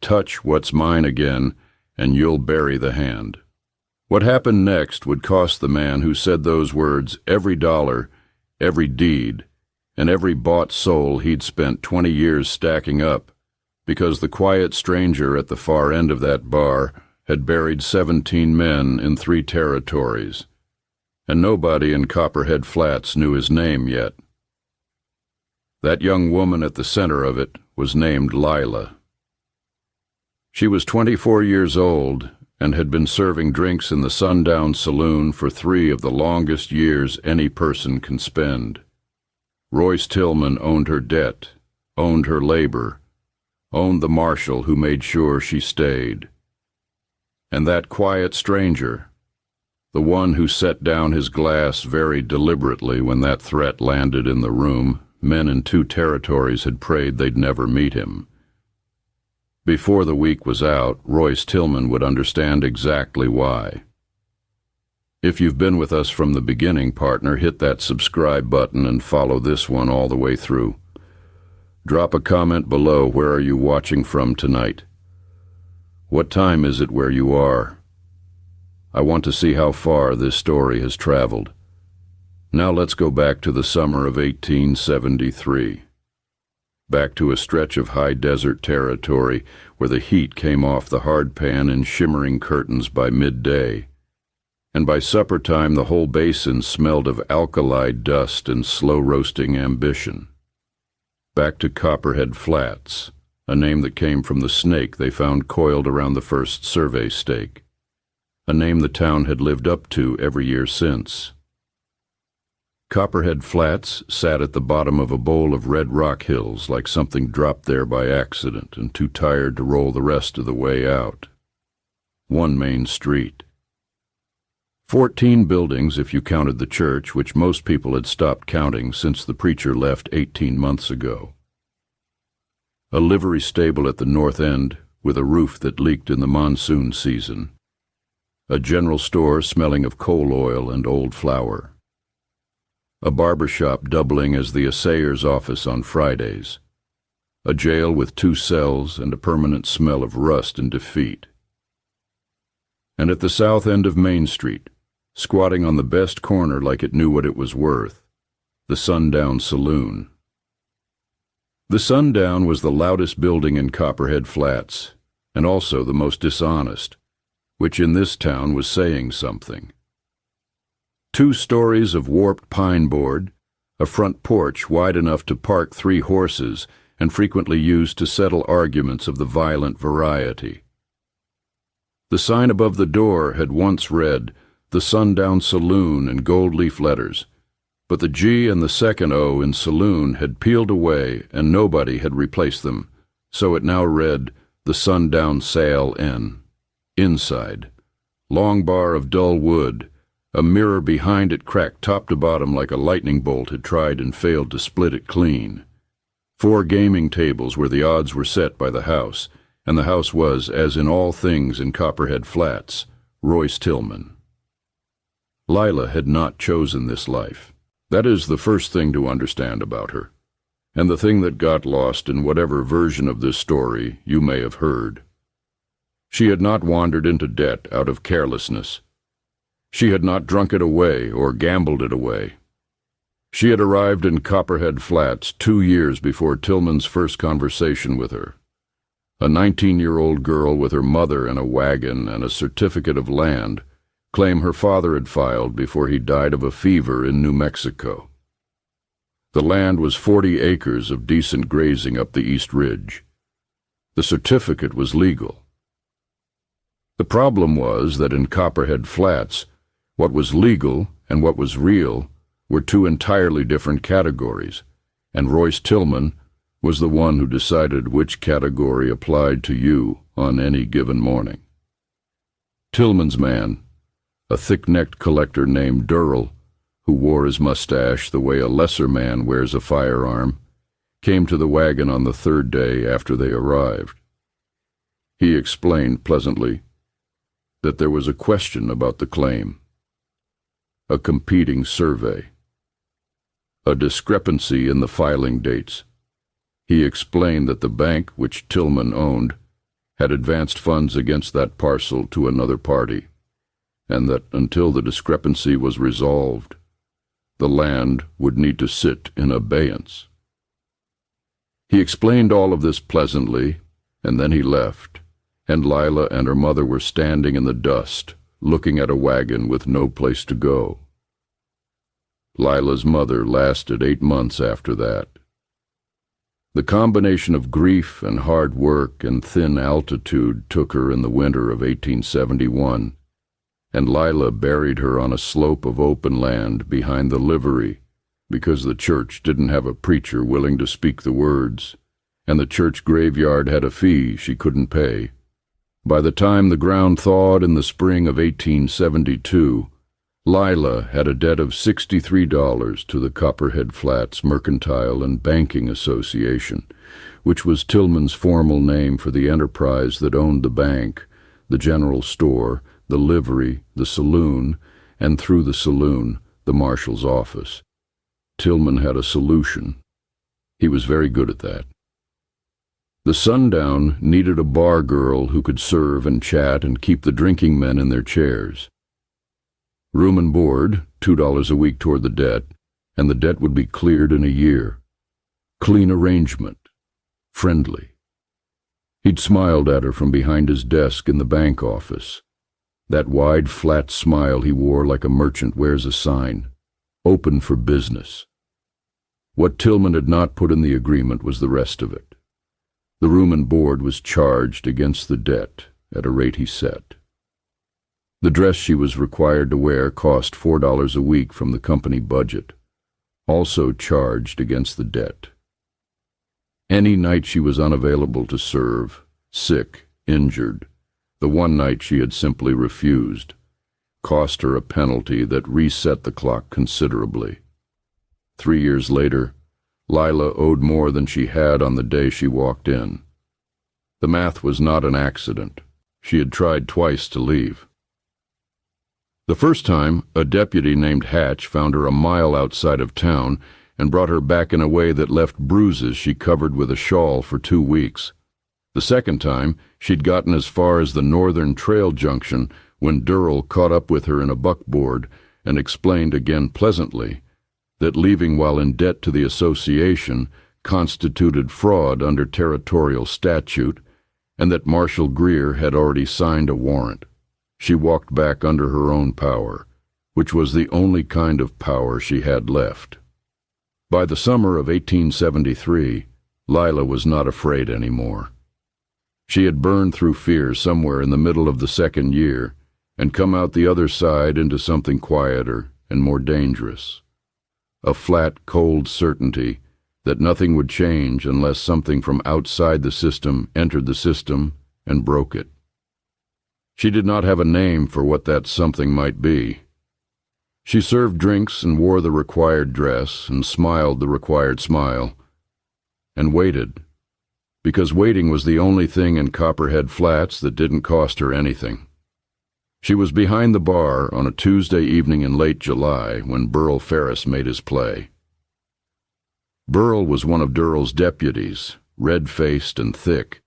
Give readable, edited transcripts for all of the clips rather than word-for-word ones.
touch what's mine again, and you'll bury the hand." What happened next would cost the man who said those words every dollar, every deed, and every bought soul he'd spent 20 years stacking up, because the quiet stranger at the far end of that bar had buried 17 men in 3 territories, and nobody in Copperhead Flats knew his name yet. That young woman at the center of it was named Lila. She was 24 years old and had been serving drinks in the Sundown Saloon for 3 of the longest years any person can spend. Royce Tillman owned her debt, owned her labor, owned the Marshal who made sure she stayed. And that quiet stranger, the one who set down his glass very deliberately when that threat landed in the room, men in 2 territories had prayed they'd never meet him. Before the week was out, Royce Tillman would understand exactly why. If you've been with us from the beginning, partner, hit that subscribe button and follow this one all the way through. Drop a comment below. Where are you watching from tonight? What time is it where you are? I want to see how far this story has traveled. Now let's go back to the summer of 1873. Back to a stretch of high desert territory where the heat came off the hard pan in shimmering curtains by midday, and by supper time the whole basin smelled of alkali dust and slow-roasting ambition. Back to Copperhead Flats, a name that came from the snake they found coiled around the first survey stake, a name the town had lived up to every year since. Copperhead Flats sat at the bottom of a bowl of red rock hills like something dropped there by accident and too tired to roll the rest of the way out. One main street. 14 buildings if you counted the church, which most people had stopped counting since the preacher left 18 months ago. A livery stable at the north end with a roof that leaked in the monsoon season. A general store smelling of coal oil and old flour. A barber shop doubling as the assayer's office on Fridays. A jail with 2 cells and a permanent smell of rust and defeat. And at the south end of Main Street, squatting on the best corner like it knew what it was worth, the Sundown Saloon. The Sundown was the loudest building in Copperhead Flats, and also the most dishonest, which in this town was saying something. 2 stories of warped pine board, a front porch wide enough to park 3 horses and frequently used to settle arguments of the violent variety. The sign above the door had once read, "The Sundown Saloon" in gold leaf letters, but the G and the second O in saloon had peeled away and nobody had replaced them, so it now read, "The Sundown Sale Inn." Inside, long bar of dull wood, a mirror behind it cracked top to bottom like a lightning bolt had tried and failed to split it clean. 4 gaming tables where the odds were set by the house, and the house was, as in all things in Copperhead Flats, Royce Tillman. Lila had not chosen this life. That is the first thing to understand about her, and the thing that got lost in whatever version of this story you may have heard. She had not wandered into debt out of carelessness. She had not drunk it away or gambled it away. She had arrived in Copperhead Flats 2 years before Tillman's first conversation with her. A 19-year-old girl with her mother and a wagon and a certificate of land, claim her father had filed before he died of a fever in New Mexico. The land was 40 acres of decent grazing up the East Ridge. The certificate was legal. The problem was that in Copperhead Flats, what was legal and what was real were 2 entirely different categories, and Royce Tillman was the one who decided which category applied to you on any given morning. Tillman's man, a thick-necked collector named Durrell, who wore his mustache the way a lesser man wears a firearm, came to the wagon on the 3rd day after they arrived. He explained pleasantly that there was a question about the claim. A competing survey. A discrepancy in the filing dates. He explained that the bank which Tillman owned had advanced funds against that parcel to another party, and that until the discrepancy was resolved, the land would need to sit in abeyance. He explained all of this pleasantly, and then he left, and Lila and her mother were standing in the dust, looking at a wagon with no place to go. Lila's mother lasted 8 months after that. The combination of grief and hard work and thin altitude took her in the winter of 1871, and Lila buried her on a slope of open land behind the livery because the church didn't have a preacher willing to speak the words, and the church graveyard had a fee she couldn't pay. By the time the ground thawed in the spring of 1872, Lila had a debt of $63 to the Copperhead Flats Mercantile and Banking Association, which was Tillman's formal name for the enterprise that owned the bank, the general store, the livery, the saloon, and through the saloon, the marshal's office. Tillman had a solution. He was very good at that. The Sundown needed a bar girl who could serve and chat and keep the drinking men in their chairs. Room and board, $2 a week toward the debt, and the debt would be cleared in a year. Clean arrangement. Friendly. He'd smiled at her from behind his desk in the bank office. That wide, flat smile he wore like a merchant wears a sign. Open for business. What Tillman had not put in the agreement was the rest of it. The room and board was charged against the debt at a rate he set. The dress she was required to wear cost $4 a week from the company budget, also charged against the debt. Any night she was unavailable to serve, sick, injured, the one night she had simply refused, cost her a penalty that reset the clock considerably. 3 years later, Lila owed more than she had on the day she walked in. The math was not an accident. She had tried twice to leave. The first time, a deputy named Hatch found her a mile outside of town and brought her back in a way that left bruises she covered with a shawl for 2 weeks. The second time, she'd gotten as far as the Northern Trail Junction when Durrell caught up with her in a buckboard and explained again pleasantly that leaving while in debt to the association constituted fraud under territorial statute and that Marshal Greer had already signed a warrant. She walked back under her own power, which was the only kind of power she had left. By the summer of 1873, Lila was not afraid anymore. She had burned through fear somewhere in the middle of the second year and come out the other side into something quieter and more dangerous. A flat, cold certainty that nothing would change unless something from outside the system entered the system and broke it. She did not have a name for what that something might be. She served drinks and wore the required dress and smiled the required smile, and waited, because waiting was the only thing in Copperhead Flats that didn't cost her anything. She was behind the bar on a Tuesday evening in late July when Burl Ferris made his play. Burl was one of Durrell's deputies, red-faced and thick,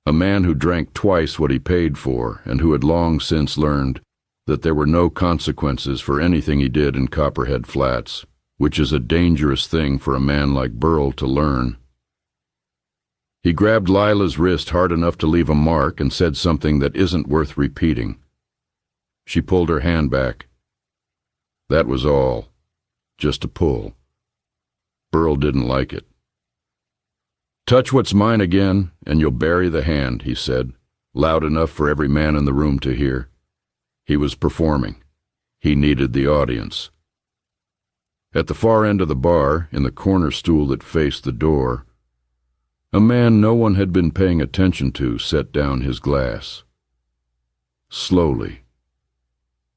a man who drank twice what he paid for and who had long since learned that there were no consequences for anything he did in Copperhead Flats, which is a dangerous thing for a man like Burl to learn. He grabbed Lila's wrist hard enough to leave a mark and said something that isn't worth repeating. She pulled her hand back. That was all. Just a pull. Burl didn't like it. "Touch what's mine again, and you'll bury the hand," he said, loud enough for every man in the room to hear. He was performing. He needed the audience. At the far end of the bar, in the corner stool that faced the door, a man no one had been paying attention to set down his glass. Slowly,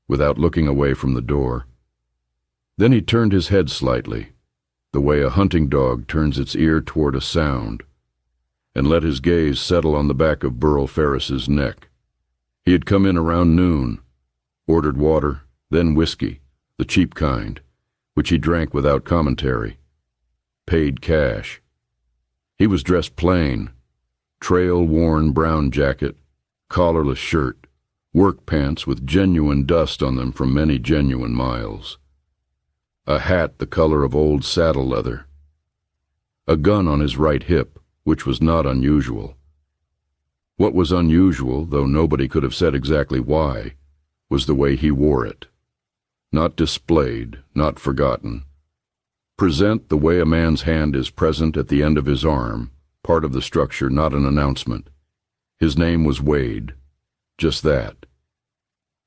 without looking away from the door. Then he turned his head slightly, the way a hunting dog turns its ear toward a sound, and let his gaze settle on the back of Burl Ferris's neck. He had come in around noon, ordered water, then whiskey, the cheap kind, which he drank without commentary. Paid cash. He was dressed plain, trail-worn brown jacket, collarless shirt, work pants with genuine dust on them from many genuine miles, a hat the color of old saddle leather, a gun on his right hip, which was not unusual. What was unusual, though nobody could have said exactly why, was the way he wore it. Not displayed, not forgotten. Present the way a man's hand is present at the end of his arm, part of the structure, not an announcement. His name was Wade. Just that.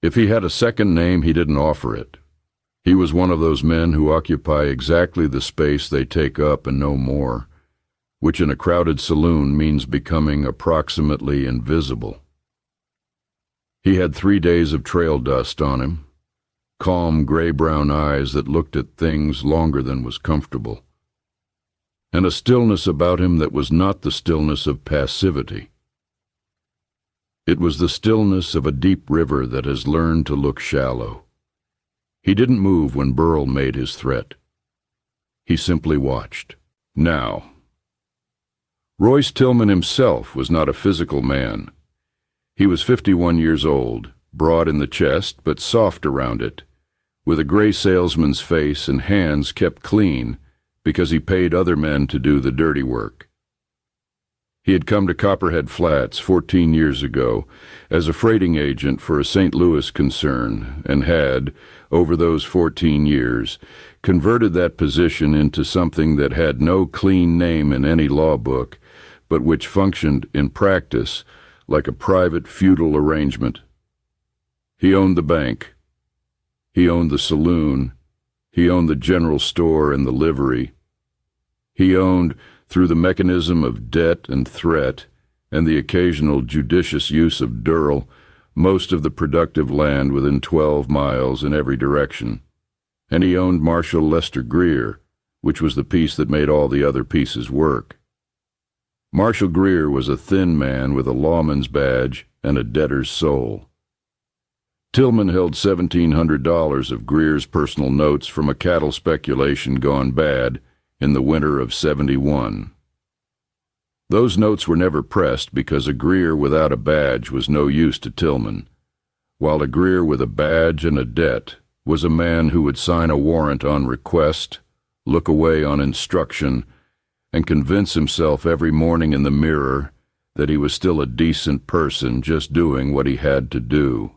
If he had a second name, he didn't offer it. He was one of those men who occupy exactly the space they take up and no more, which in a crowded saloon means becoming approximately invisible. He had 3 days of trail dust on him, calm gray-brown eyes that looked at things longer than was comfortable, and a stillness about him that was not the stillness of passivity. It was the stillness of a deep river that has learned to look shallow. He didn't move when Burl made his threat. He simply watched. Now. Royce Tillman himself was not a physical man. He was 51 years old, broad in the chest but soft around it, with a gray salesman's face and hands kept clean because he paid other men to do the dirty work. He had come to Copperhead Flats 14 years ago as a freighting agent for a St. Louis concern and had, over those 14 years, converted that position into something that had no clean name in any law book, but which functioned in practice like a private feudal arrangement. He owned the bank. He owned the saloon. He owned the general store and the livery. He owned, through the mechanism of debt and threat and the occasional judicious use of Durrell, most of the productive land within 12 miles in every direction. And he owned Marshal Lester Greer, which was the piece that made all the other pieces work. Marshal Greer was a thin man with a lawman's badge and a debtor's soul. Tillman held $1,700 of Greer's personal notes from a cattle speculation gone bad in the winter of '71. Those notes were never pressed because a Greer without a badge was no use to Tillman, while a Greer with a badge and a debt was a man who would sign a warrant on request, look away on instruction, and convince himself every morning in the mirror that he was still a decent person just doing what he had to do.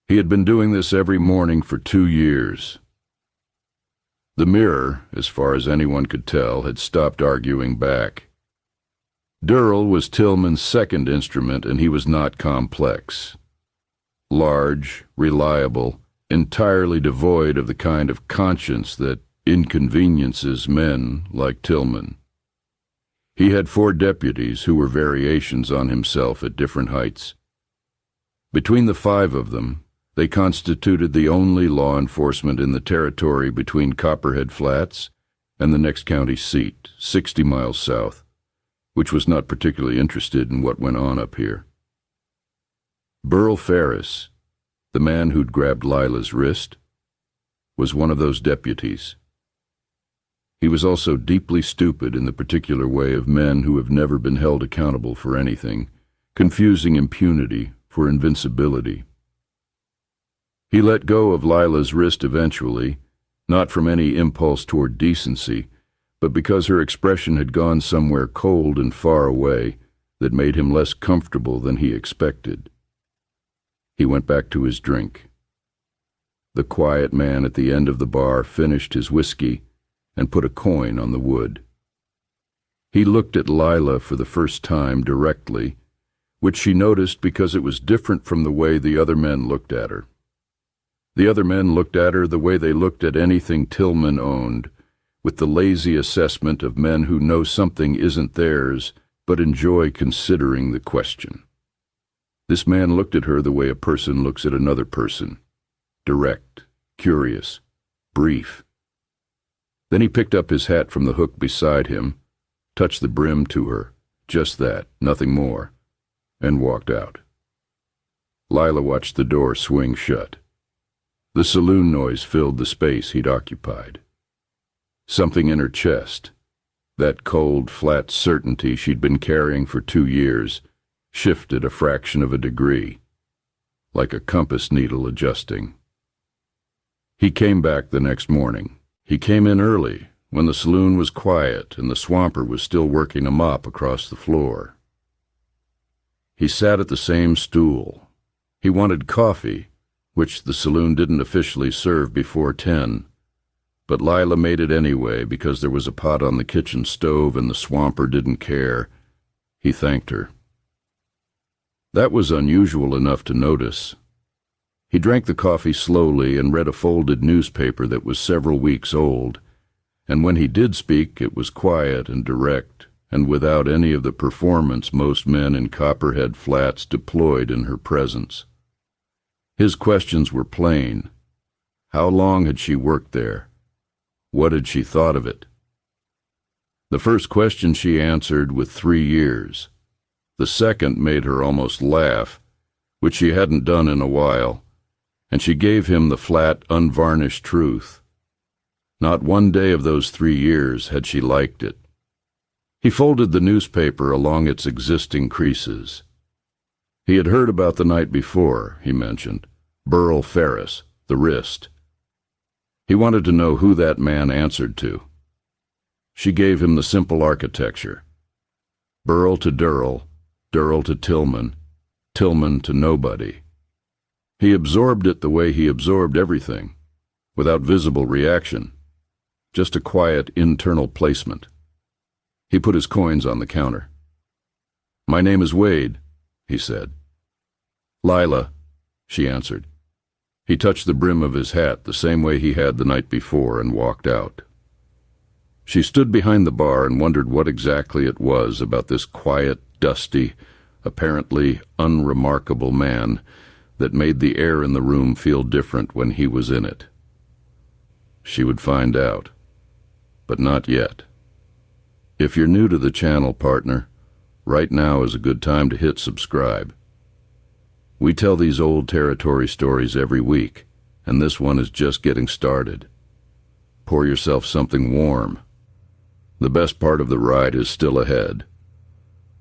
He had been doing this every morning for 2 years. The mirror, as far as anyone could tell, had stopped arguing back. Durrell was Tillman's second instrument, and he was not complex. Large, reliable, entirely devoid of the kind of conscience that inconveniences men like Tillman. He had 4 deputies who were variations on himself at different heights. Between the 5 of them, they constituted the only law enforcement in the territory between Copperhead Flats and the next county seat, 60 miles south, which was not particularly interested in what went on up here. Burl Ferris, the man who'd grabbed Lila's wrist, was one of those deputies. He was also deeply stupid in the particular way of men who have never been held accountable for anything, confusing impunity for invincibility. He let go of Lila's wrist eventually, not from any impulse toward decency, but because her expression had gone somewhere cold and far away that made him less comfortable than he expected. He went back to his drink. The quiet man at the end of the bar finished his whiskey and put a coin on the wood. He looked at Lila for the first time directly, which she noticed because it was different from the way the other men looked at her. The other men looked at her the way they looked at anything Tillman owned, with the lazy assessment of men who know something isn't theirs but enjoy considering the question. This man looked at her the way a person looks at another person, direct, curious, brief. Then he picked up his hat from the hook beside him, touched the brim to her, just that, nothing more, and walked out. Lila watched the door swing shut. The saloon noise filled the space he'd occupied. Something in her chest, That cold, flat certainty she'd been carrying for 2 years shifted a fraction of a degree, like a compass needle adjusting. He came back the next morning. He came in early, when the saloon was quiet and the swamper was still working a mop across the floor. He sat at the same stool. He wanted coffee, which the saloon didn't officially serve before 10, but Lila made it anyway because there was a pot on the kitchen stove and the swamper didn't care. He thanked her. That was unusual enough to notice. He drank the coffee slowly and read a folded newspaper that was several weeks old, and when he did speak it was quiet and direct and without any of the performance most men in Copperhead Flats deployed in her presence. His questions were plain. How long had she worked there? What had she thought of it? The first question she answered with 3 years. The second made her almost laugh, which she hadn't done in a while, and she gave him the flat, unvarnished truth. Not one day of those 3 years had she liked it. He folded the newspaper along its existing creases. He had heard about the night before, he mentioned, Burl Ferris, the wrist. He wanted to know who that man answered to. She gave him the simple architecture. Burl to Durrell, Durrell to Tillman, Tillman to nobody. He absorbed it the way he absorbed everything, without visible reaction, just a quiet internal placement. He put his coins on the counter. "My name is Wade," he said. "Lila," she answered. He touched the brim of his hat the same way he had the night before and walked out. She stood behind the bar and wondered what exactly it was about this quiet, dusty, apparently unremarkable man that made the air in the room feel different when he was in it. She would find out, but not yet. If you're new to the channel, partner, right now is a good time to hit subscribe. We tell these old territory stories every week, and this one is just getting started. Pour yourself something warm. The best part of the ride is still ahead.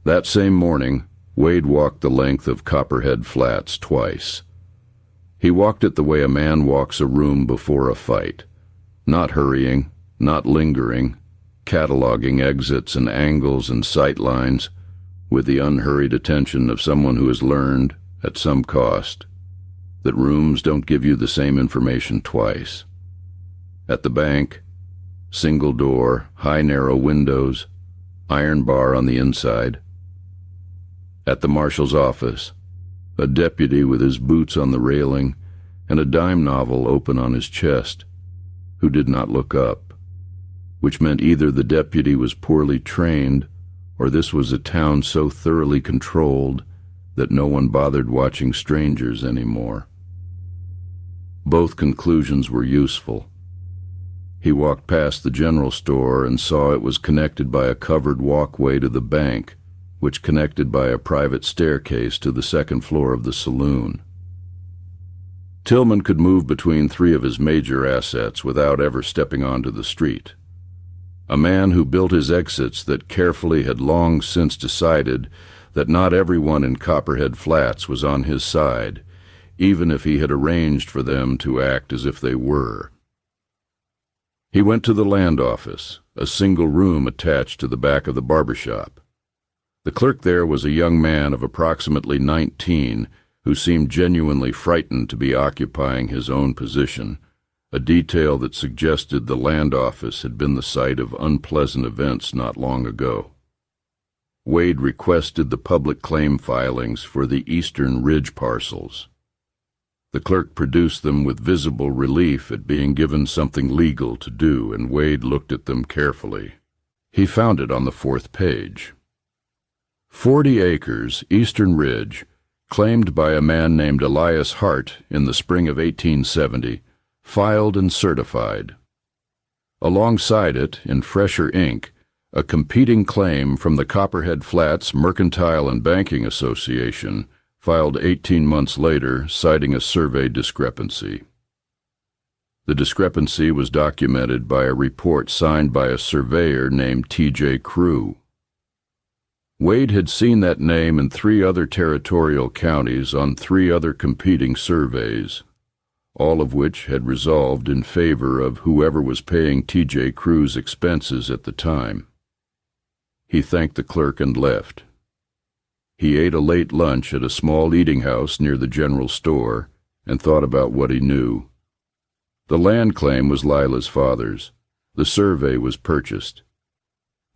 That same morning, Wade walked the length of Copperhead Flats twice. He walked it the way a man walks a room before a fight, not hurrying, not lingering, cataloging exits and angles and sight lines, with the unhurried attention of someone who has learned, at some cost, that rooms don't give you the same information twice. At the bank, single door, high narrow windows, iron bar on the inside. At the Marshal's office, a deputy with his boots on the railing and a dime novel open on his chest, who did not look up, which meant either the deputy was poorly trained or this was a town so thoroughly controlled that no one bothered watching strangers anymore. Both conclusions were useful. He walked past the general store and saw it was connected by a covered walkway to the bank, which connected by a private staircase to the second floor of the saloon. Tillman could move between 3 of his major assets without ever stepping onto the street. A man who built his exits that carefully had long since decided that not everyone in Copperhead Flats was on his side, even if he had arranged for them to act as if they were. He went to the land office, a single room attached to the back of the barber shop. The clerk there was a young man of approximately 19 who seemed genuinely frightened to be occupying his own position, a detail that suggested the land office had been the site of unpleasant events not long ago. Wade requested the public claim filings for the Eastern Ridge parcels. The clerk produced them with visible relief at being given something legal to do, and Wade looked at them carefully. He found it on the 4th page. 40 acres, Eastern Ridge, claimed by a man named Elias Hart in the spring of 1870, filed and certified. Alongside it, in fresher ink, a competing claim from the Copperhead Flats Mercantile and Banking Association, filed 18 months later, citing a survey discrepancy. The discrepancy was documented by a report signed by a surveyor named T.J. Crew. Wade had seen that name in 3 other territorial counties on 3 other competing surveys, all of which had resolved in favor of whoever was paying T.J. Crew's expenses at the time. He thanked the clerk and left. He ate a late lunch at a small eating house near the general store and thought about what he knew. The land claim was Lila's father's. The survey was purchased.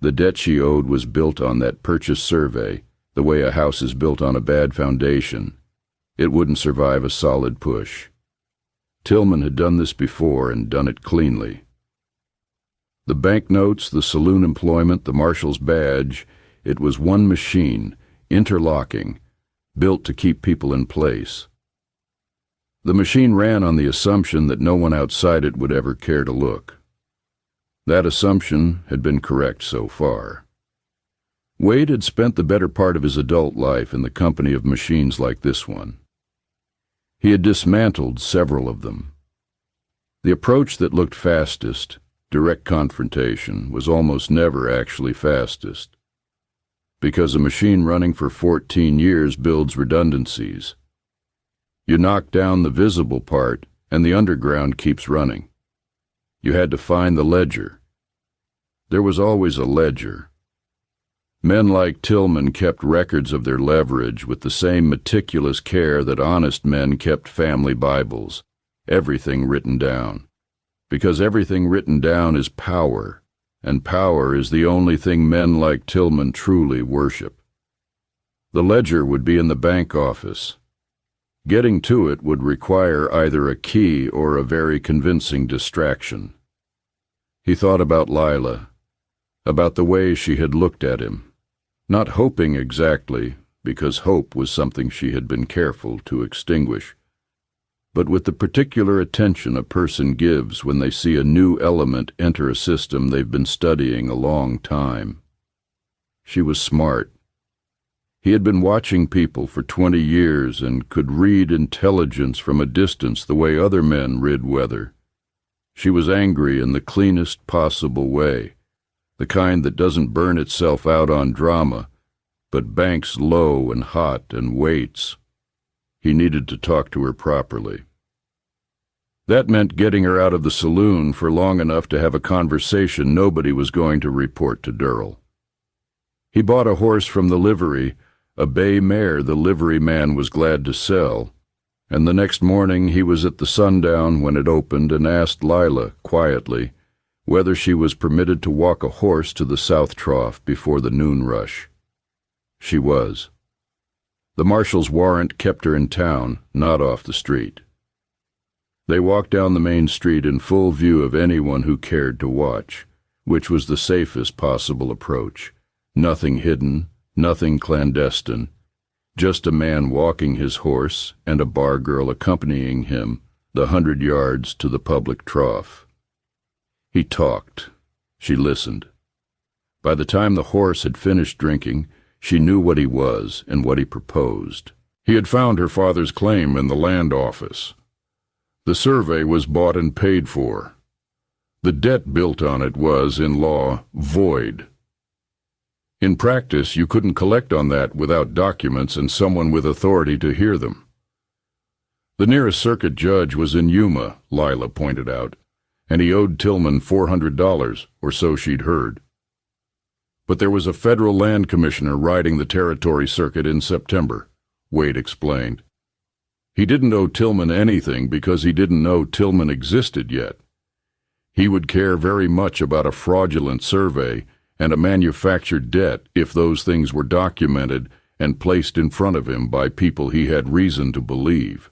The debt she owed was built on that purchase survey, the way a house is built on a bad foundation. It wouldn't survive a solid push. Tillman had done this before and done it cleanly. The banknotes, the saloon employment, the Marshal's badge, it was one machine, interlocking, built to keep people in place. The machine ran on the assumption that no one outside it would ever care to look. That assumption had been correct so far. Wade had spent the better part of his adult life in the company of machines like this one. He had dismantled several of them. The approach that looked fastest, direct confrontation, was almost never actually fastest, because a machine running for 14 years builds redundancies. You knock down the visible part, and the underground keeps running. You had to find the ledger. There was always a ledger. Men like Tillman kept records of their leverage with the same meticulous care that honest men kept family Bibles, everything written down. Because everything written down is power, and power is the only thing men like Tillman truly worship. The ledger would be in the bank office. Getting to it would require either a key or a very convincing distraction. He thought about Lila, about the way she had looked at him, not hoping exactly, because hope was something she had been careful to extinguish, but with the particular attention a person gives when they see a new element enter a system they've been studying a long time. She was smart. He had been watching people for 20 years and could read intelligence from a distance the way other men read weather. She was angry in the cleanest possible way, the kind that doesn't burn itself out on drama, but banks low and hot and waits. He needed to talk to her properly. That meant getting her out of the saloon for long enough to have a conversation nobody was going to report to Durrell. He bought a horse from the livery, a bay mare the livery man was glad to sell, and the next morning he was at the sundown when it opened and asked Lila, quietly, whether she was permitted to walk a horse to the South Trough before the noon rush. She was. The Marshal's warrant kept her in town, not off the street. They walked down the main street in full view of anyone who cared to watch, which was the safest possible approach. Nothing hidden, nothing clandestine, just a man walking his horse and a bar girl accompanying him the 100 yards to the public trough. He talked. She listened. By the time the horse had finished drinking, she knew what he was and what he proposed. He had found her father's claim in the land office. The survey was bought and paid for. The debt built on it was, in law, void. In practice, you couldn't collect on that without documents and someone with authority to hear them. The nearest circuit judge was in Yuma, Lila pointed out, and he owed Tillman $400, or so she'd heard. But there was a federal land commissioner riding the territory circuit in September, Wade explained. He didn't owe Tillman anything because he didn't know Tillman existed yet. He would care very much about a fraudulent survey and a manufactured debt if those things were documented and placed in front of him by people he had reason to believe.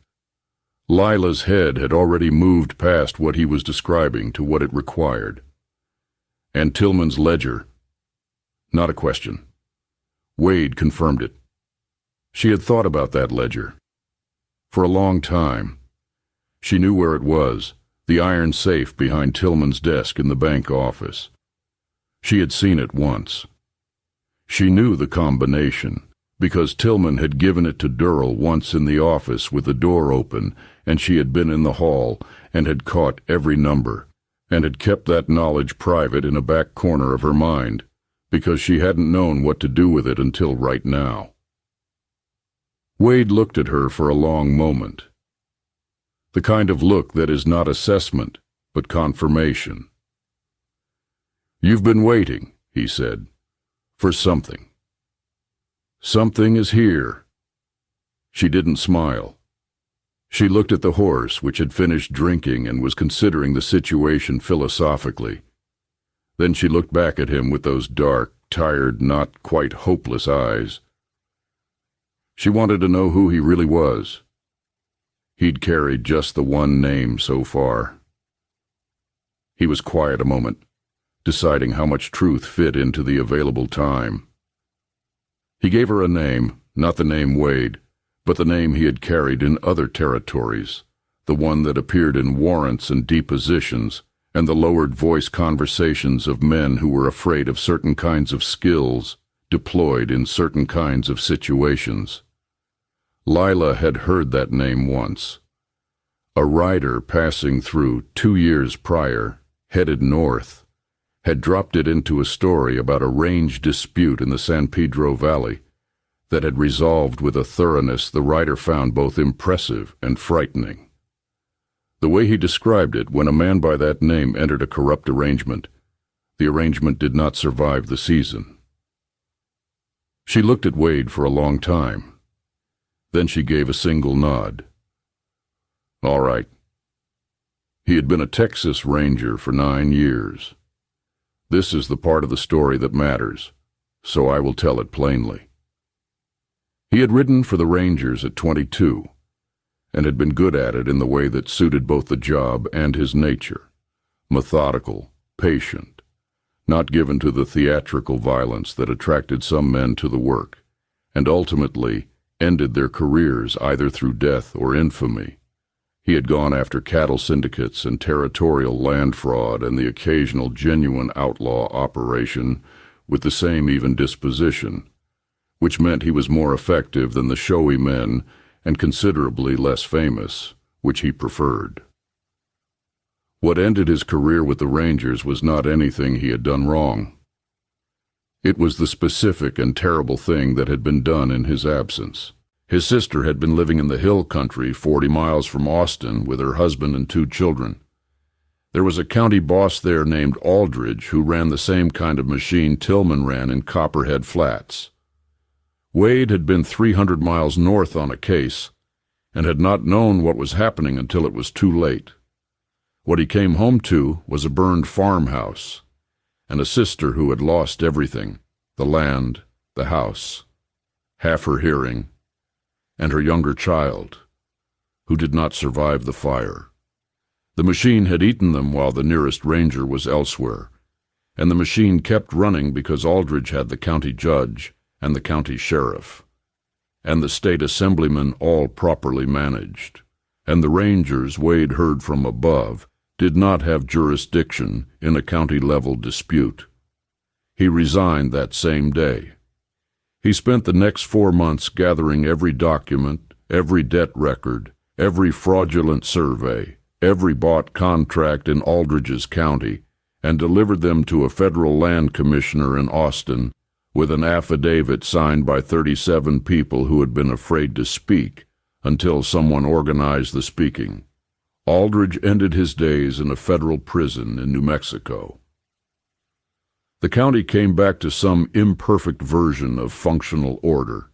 Lila's head had already moved past what he was describing to what it required. And Tillman's ledger. Not a question. Wade confirmed it. She had thought about that ledger. For a long time. She knew where it was, the iron safe behind Tillman's desk in the bank office. She had seen it once. She knew the combination, because Tillman had given it to Durrell once in the office with the door open, and she had been in the hall and had caught every number, and had kept that knowledge private in a back corner of her mind, because she hadn't known what to do with it until right now. Wade looked at her for a long moment. The kind of look that is not assessment, but confirmation. "You've been waiting," he said, "for something. Something is here." She didn't smile. She looked at the horse, which had finished drinking and was considering the situation philosophically. Then she looked back at him with those dark, tired, not quite hopeless eyes. She wanted to know who he really was. He'd carried just the one name so far. He was quiet a moment, deciding how much truth fit into the available time. He gave her a name, not the name Wade, but the name he had carried in other territories, the one that appeared in warrants and depositions, and the lowered voice conversations of men who were afraid of certain kinds of skills deployed in certain kinds of situations. Lila had heard that name once. A rider passing through 2 years prior, headed north, had dropped it into a story about a range dispute in the San Pedro Valley that had resolved with a thoroughness the writer found both impressive and frightening. The way he described it, when a man by that name entered a corrupt arrangement, the arrangement did not survive the season. She looked at Wade for a long time. Then she gave a single nod. All right. He had been a Texas Ranger for 9 years. This is the part of the story that matters, so I will tell it plainly. He had ridden for the Rangers at 22, and had been good at it in the way that suited both the job and his nature, methodical, patient, not given to the theatrical violence that attracted some men to the work, and ultimately ended their careers either through death or infamy. He had gone after cattle syndicates and territorial land fraud and the occasional genuine outlaw operation with the same even disposition, which meant he was more effective than the showy men and considerably less famous, which he preferred. What ended his career with the Rangers was not anything he had done wrong. It was the specific and terrible thing that had been done in his absence. His sister had been living in the hill country 40 miles from Austin with her husband and 2 children. There was a county boss there named Aldridge who ran the same kind of machine Tillman ran in Copperhead Flats. Wade had been 300 miles north on a case and had not known what was happening until it was too late. What he came home to was a burned farmhouse and a sister who had lost everything, the land, the house, half her hearing, and her younger child, who did not survive the fire. The machine had eaten them while the nearest ranger was elsewhere, and the machine kept running because Aldridge had the county judge and the county sheriff, and the state assemblyman all properly managed, and the rangers Wade heard from above did not have jurisdiction in a county-level dispute. He resigned that same day. He spent the next 4 months gathering every document, every debt record, every fraudulent survey, every bought contract in Aldridge's county, and delivered them to a federal land commissioner in Austin with an affidavit signed by 37 people who had been afraid to speak until someone organized the speaking. Aldridge ended his days in a federal prison in New Mexico. The county came back to some imperfect version of functional order.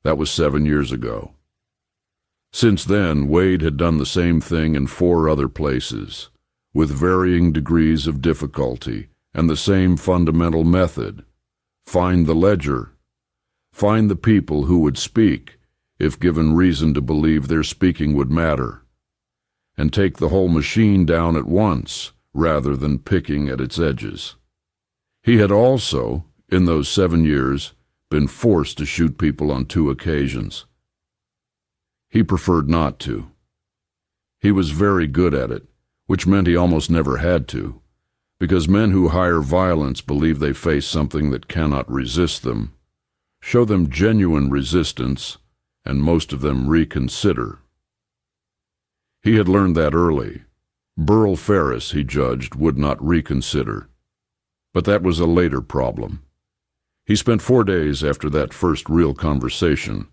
That was 7 years ago. Since then, Wade had done the same thing in 4 other places, with varying degrees of difficulty and the same fundamental method. Find the ledger. Find the people who would speak, if given reason to believe their speaking would matter, and take the whole machine down at once, rather than picking at its edges. He had also, in those 7 years, been forced to shoot people on 2 occasions. He preferred not to. He was very good at it, which meant he almost never had to, because men who hire violence believe they face something that cannot resist them, show them genuine resistance, and most of them reconsider. He had learned that early. Burl Ferris, he judged, would not reconsider. But that was a later problem. He spent 4 days after that first real conversation,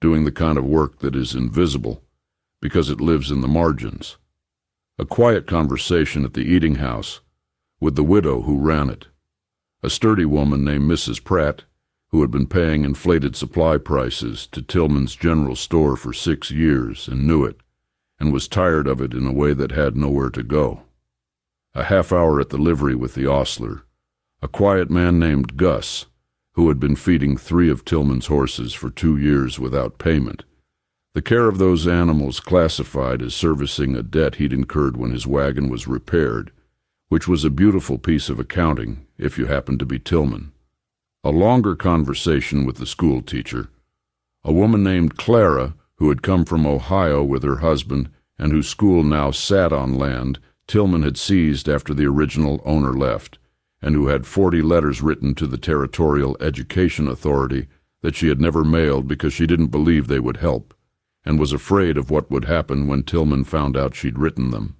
doing the kind of work that is invisible, because it lives in the margins. A quiet conversation at the eating house with the widow who ran it, a sturdy woman named Mrs. Pratt, who had been paying inflated supply prices to Tillman's general store for 6 years and knew it, and was tired of it in a way that had nowhere to go. A half hour at the livery with the ostler, a quiet man named Gus, who had been feeding 3 of Tillman's horses for 2 years without payment, the care of those animals classified as servicing a debt he'd incurred when his wagon was repaired, which was a beautiful piece of accounting if you happened to be Tillman. A longer conversation with the school teacher, a woman named Clara who had come from Ohio with her husband and whose school now sat on land Tillman had seized after the original owner left, and who had 40 letters written to the Territorial Education Authority that she had never mailed because she didn't believe they would help, and was afraid of what would happen when Tillman found out she'd written them.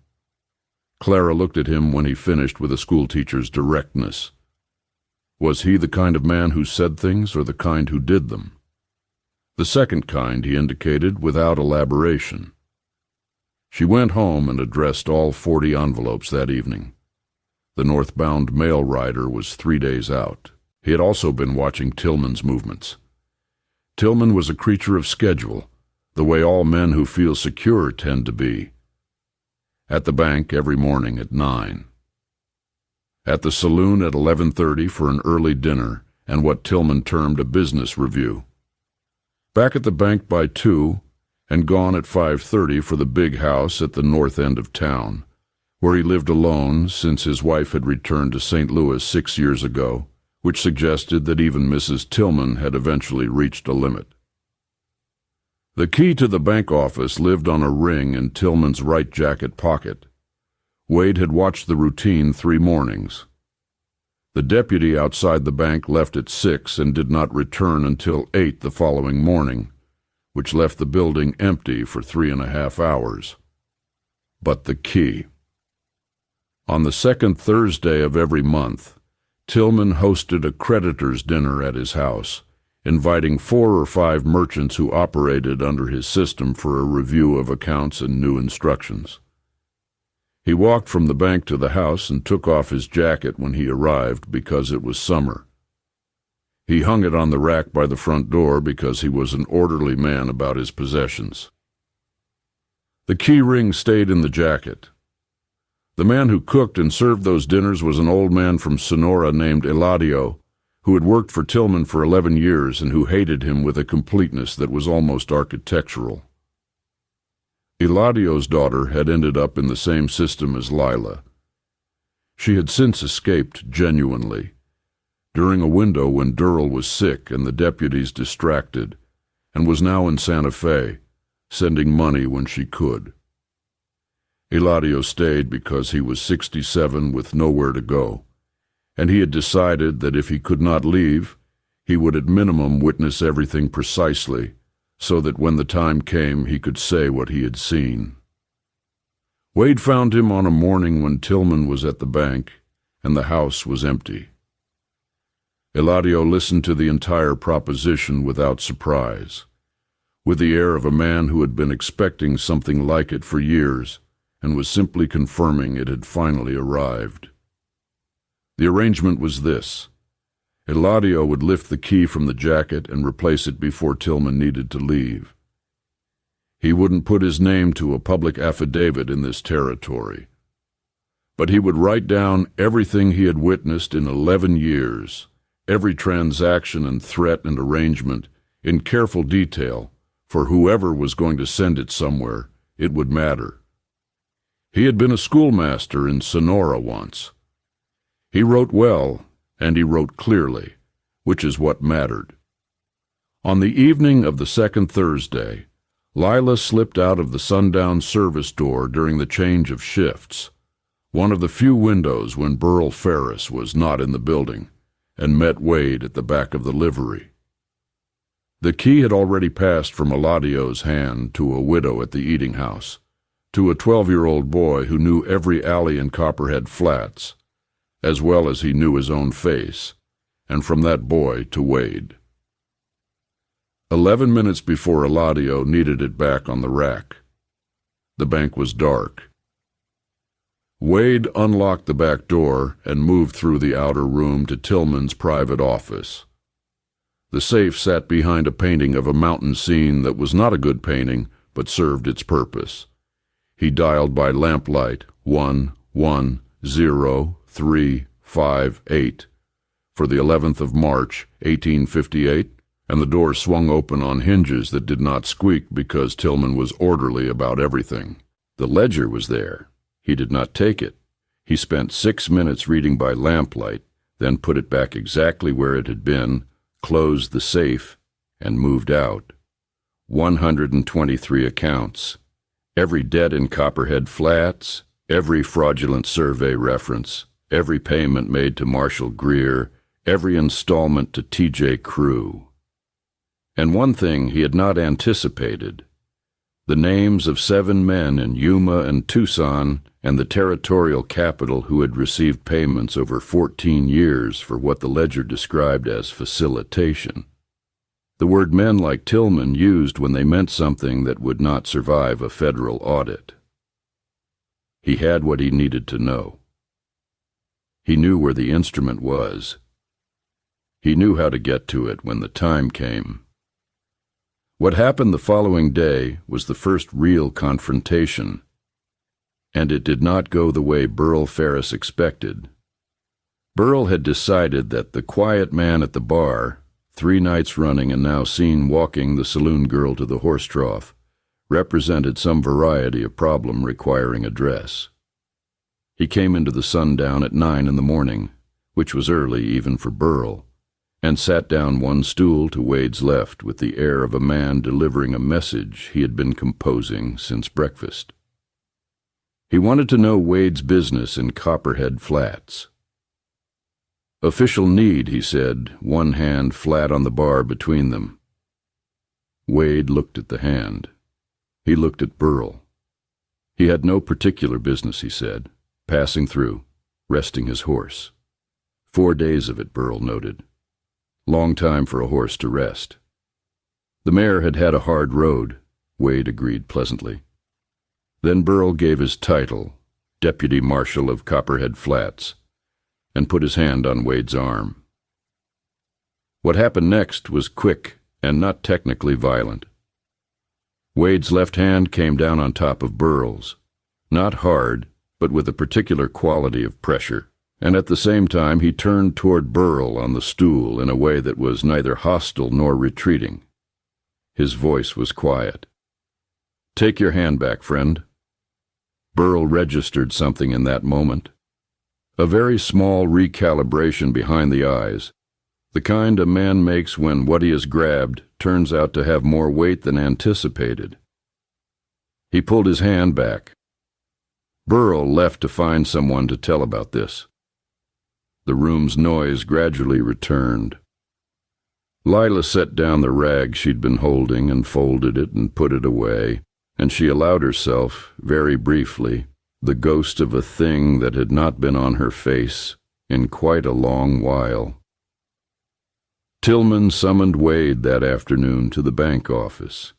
Clara looked at him when he finished with a schoolteacher's directness. Was he the kind of man who said things or the kind who did them? The second kind, he indicated, without elaboration. She went home and addressed all 40 envelopes that evening. The northbound mail rider was 3 days out. He had also been watching Tillman's movements. Tillman was a creature of schedule, the way all men who feel secure tend to be. At the bank every morning at 9. At the saloon at 11:30 for an early dinner and what Tillman termed a business review. Back at the bank by 2, and gone at 5:30 for the big house at the north end of town, where he lived alone since his wife had returned to St. Louis 6 years ago, which suggested that even Mrs. Tillman had eventually reached a limit. The key to the bank office lived on a ring in Tillman's right jacket pocket. Wade had watched the routine 3 mornings. The deputy outside the bank left at 6 and did not return until 8 the following morning, which left the building empty for 3.5 hours. But the key. On the second Thursday of every month, Tillman hosted a creditors' dinner at his house, inviting 4 or 5 merchants who operated under his system for a review of accounts and new instructions. He walked from the bank to the house and took off his jacket when he arrived because it was summer. He hung it on the rack by the front door because he was an orderly man about his possessions. The key ring stayed in the jacket. The man who cooked and served those dinners was an old man from Sonora named Eladio, who had worked for Tillman for 11 years and who hated him with a completeness that was almost architectural. Eladio's daughter had ended up in the same system as Lila. She had since escaped genuinely, during a window when Durrell was sick and the deputies distracted, and was now in Santa Fe, sending money when she could. Eladio stayed because he was 67 with nowhere to go, and he had decided that if he could not leave, he would at minimum witness everything precisely, so that when the time came he could say what he had seen. Wade found him on a morning when Tillman was at the bank and the house was empty. Eladio listened to the entire proposition without surprise, with the air of a man who had been expecting something like it for years and was simply confirming it had finally arrived. The arrangement was this. Eladio would lift the key from the jacket and replace it before Tillman needed to leave. He wouldn't put his name to a public affidavit in this territory, but he would write down everything he had witnessed in 11 years, every transaction and threat and arrangement, in careful detail, for whoever was going to send it somewhere, it would matter. He had been a schoolmaster in Sonora once. He wrote well, and he wrote clearly, which is what mattered. On the evening of the second Thursday, Lila slipped out of the sundown service door during the change of shifts, one of the few windows when Burl Ferris was not in the building, and met Wade at the back of the livery. The key had already passed from Eladio's hand to a widow at the eating house, to a 12-year-old boy who knew every alley in Copperhead Flats, as well as he knew his own face, and from that boy to Wade. 11 minutes before Eladio needed it back on the rack. The bank was dark. Wade unlocked the back door and moved through the outer room to Tillman's private office. The safe sat behind a painting of a mountain scene that was not a good painting, but served its purpose. He dialed by lamplight 110358 for the 11th of March, 1858, and the door swung open on hinges that did not squeak because Tillman was orderly about everything. The ledger was there. He did not take it. He spent 6 minutes reading by lamplight, then put it back exactly where it had been, closed the safe, and moved out. 123 accounts. Every debt in Copperhead Flats, every fraudulent survey reference, every payment made to Marshal Greer, every installment to T.J. Crew. And one thing he had not anticipated: the names of 7 men in Yuma and Tucson and the territorial capital who had received payments over 14 years for what the ledger described as facilitation. The word men like Tillman used when they meant something that would not survive a federal audit. He had what he needed to know. He knew where the instrument was. He knew how to get to it when the time came. What happened the following day was the first real confrontation, and it did not go the way Burl Ferris expected. Burl had decided that the quiet man at the bar, 3 nights running and now seen walking the saloon girl to the horse trough, represented some variety of problem requiring address. He came into the sundown at 9 in the morning, which was early even for Burl, and sat down one stool to Wade's left with the air of a man delivering a message he had been composing since breakfast. He wanted to know Wade's business in Copperhead Flats. "Official need," he said, one hand flat on the bar between them. Wade looked at the hand. He looked at Burl. He had no particular business, he said, passing through, resting his horse. 4 days of it, Burl noted. Long time for a horse to rest. The mare had had a hard road, Wade agreed pleasantly. Then Burl gave his title, Deputy Marshal of Copperhead Flats, and put his hand on Wade's arm. What happened next was quick and not technically violent. Wade's left hand came down on top of Burl's, not hard, but with a particular quality of pressure, and at the same time he turned toward Burl on the stool in a way that was neither hostile nor retreating. His voice was quiet. "Take your hand back, friend." Burl registered something in that moment. A very small recalibration behind the eyes, the kind a man makes when what he has grabbed turns out to have more weight than anticipated. He pulled his hand back. Burl left to find someone to tell about this. The room's noise gradually returned. Lila set down the rag she'd been holding and folded it and put it away, and she allowed herself, very briefly, the ghost of a thing that had not been on her face in quite a long while. Tillman summoned Wade that afternoon to the bank office.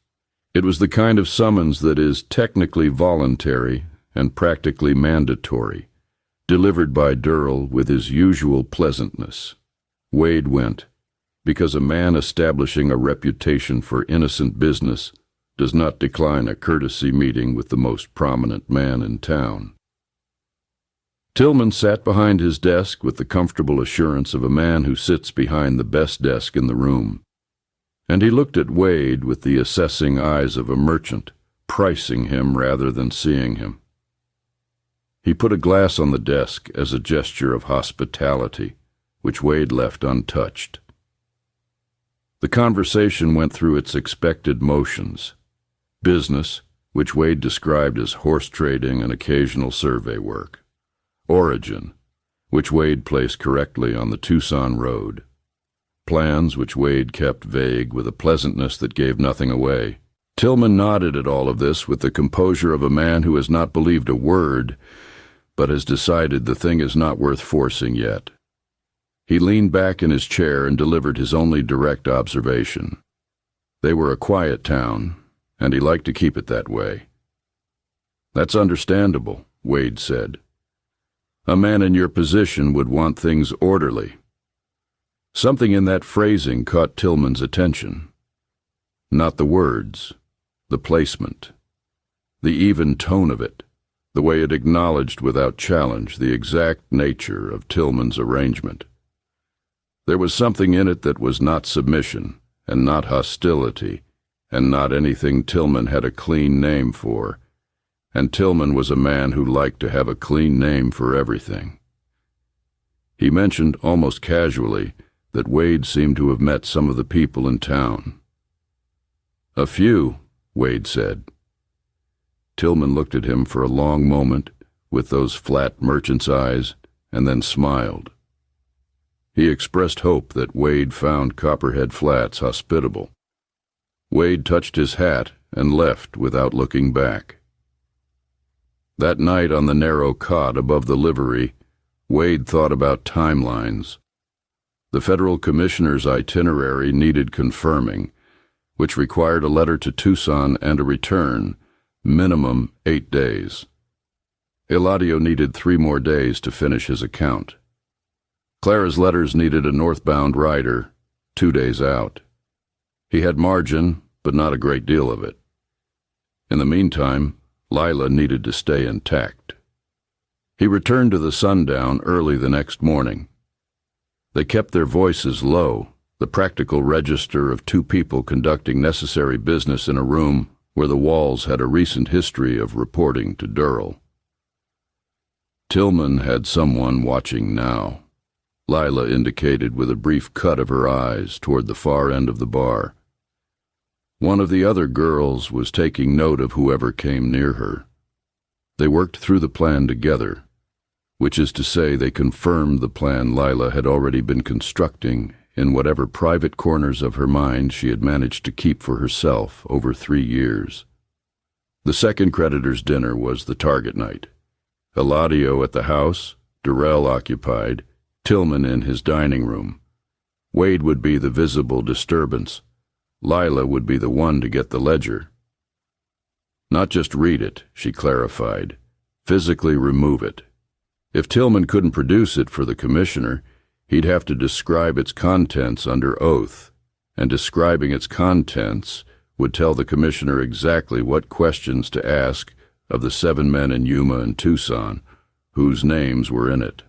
It was the kind of summons that is technically voluntary and practically mandatory, delivered by Durrell with his usual pleasantness. Wade went, because a man establishing a reputation for innocent business does not decline a courtesy meeting with the most prominent man in town. Tillman sat behind his desk with the comfortable assurance of a man who sits behind the best desk in the room, and he looked at Wade with the assessing eyes of a merchant, pricing him rather than seeing him. He put a glass on the desk as a gesture of hospitality, which Wade left untouched. The conversation went through its expected motions. Business, which Wade described as horse trading and occasional survey work. Origin, which Wade placed correctly on the Tucson road. plans which Wade kept vague with a pleasantness that gave nothing away. Tillman nodded at all of this with the composure of a man who has not believed a word, but has decided the thing is not worth forcing yet. He leaned back in his chair and delivered his only direct observation. They were a quiet town, and he liked to keep it that way. "That's understandable," Wade said. "A man in your position would want things orderly." Something in that phrasing caught Tillman's attention. Not the words, the placement, the even tone of it, the way it acknowledged without challenge the exact nature of Tillman's arrangement. There was something in it that was not submission, and not hostility, and not anything Tillman had a clean name for, and Tillman was a man who liked to have a clean name for everything. He mentioned almost casually that Wade seemed to have met some of the people in town. "A few," Wade said. Tillman looked at him for a long moment with those flat merchant's eyes, and then smiled. He expressed hope that Wade found Copperhead Flats hospitable. Wade touched his hat and left without looking back. That night on the narrow cot above the livery, Wade thought about timelines. The federal commissioner's itinerary needed confirming, which required a letter to Tucson and a return, minimum 8 days. Eladio needed 3 more days to finish his account. Clara's letters needed a northbound rider, 2 days out. He had margin, but not a great deal of it. In the meantime, Lila needed to stay intact. He returned to the Sundown early the next morning. They kept their voices low, the practical register of 2 people conducting necessary business in a room where the walls had a recent history of reporting to Durrell. Tillman had someone watching now, Lila indicated with a brief cut of her eyes toward the far end of the bar. One of the other girls was taking note of whoever came near her. They worked through the plan together, which is to say they confirmed the plan Lila had already been constructing in whatever private corners of her mind she had managed to keep for herself over 3 years. The second creditor's dinner was the target night. Eladio at the house, Durrell occupied, Tillman in his dining room. Wade would be the visible disturbance. Lila would be the one to get the ledger. Not just read it, she clarified. Physically remove it. If Tillman couldn't produce it for the commissioner, he'd have to describe its contents under oath, and describing its contents would tell the commissioner exactly what questions to ask of the 7 men in Yuma and Tucson, whose names were in it.